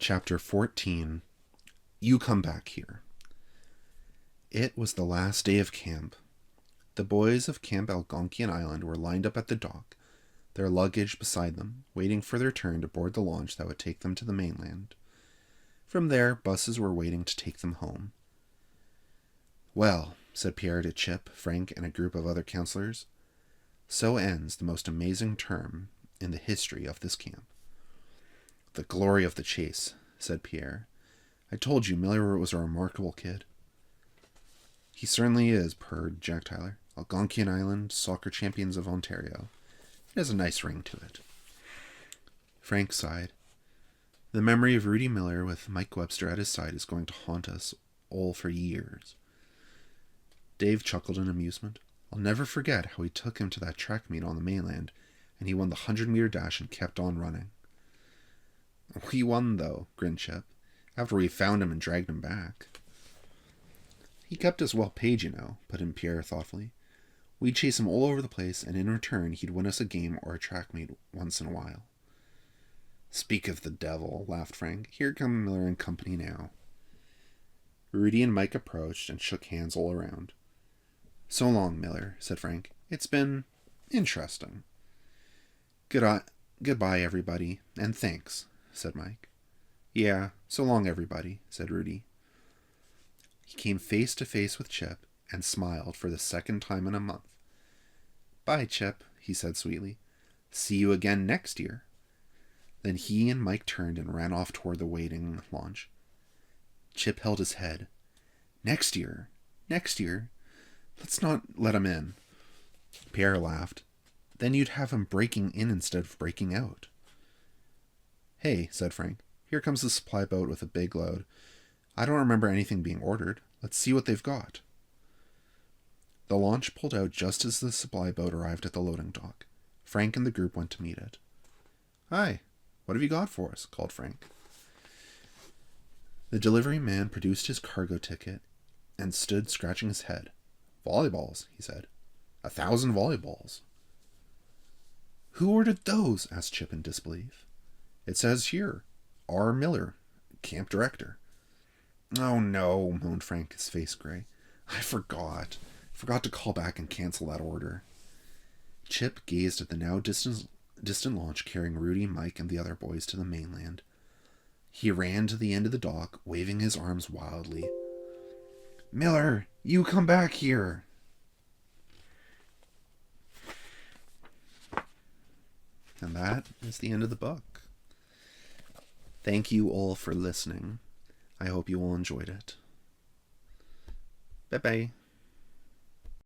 Chapter 14. You come back here. It was the last day of camp. The boys of Camp Algonquian Island were lined up at the dock, their luggage beside them, waiting for their turn to board the launch that would take them to the mainland. From there, buses were waiting to take them home. Well, said Pierre to Chip, Frank, and a group of other counselors, so ends the most amazing term in the history of this camp. The glory of the chase, said Pierre. I told you Miller was a remarkable kid. He certainly is, purred Jack Tyler. Algonquian Island, soccer champions of Ontario. It has a nice ring to it. Frank sighed. The memory of Rudy Miller with Mike Webster at his side is going to haunt us all for years. Dave chuckled in amusement. I'll never forget how we took him to that track meet on the mainland, and he won the 100-meter dash and kept on running. We won, though, grinned Chip, after we found him and dragged him back. He kept us well paid, you know, put in Pierre thoughtfully. We'd chase him all over the place, and in return he'd win us a game or a track meet once in a while. Speak of the devil, laughed Frank. Here come Miller and company now. Rudy and Mike approached and shook hands all around. So long, Miller, said Frank. It's been interesting. Goodbye, everybody, and thanks, said Mike. Yeah, so long, everybody, said Rudy. He came face to face with Chip and smiled for the second time in a month. Bye, Chip, he said sweetly. See you again next year. Then he and Mike turned and ran off toward the waiting launch. Chip held his head. Next year. Let's not let him in. Pierre laughed. Then you'd have him breaking in instead of breaking out. Hey, said Frank. Here comes the supply boat with a big load. I don't remember anything being ordered. Let's see what they've got. The launch pulled out just as the supply boat arrived at the loading dock. Frank and the group went to meet it. Hi, what have you got for us? Called Frank. The delivery man produced his cargo ticket and stood scratching his head. Volleyballs, he said. 1,000 volleyballs. Who ordered those? Asked Chip in disbelief. It says here, R. Miller, camp director. Oh no, moaned Frank, his face gray. I forgot to call back and cancel that order. Chip gazed at the now distant launch carrying Rudy, Mike, and the other boys to the mainland. He ran to the end of the dock, waving his arms wildly. Miller, you come back here! And that is the end of the book. Thank you all for listening. I hope you all enjoyed it. Bye-bye.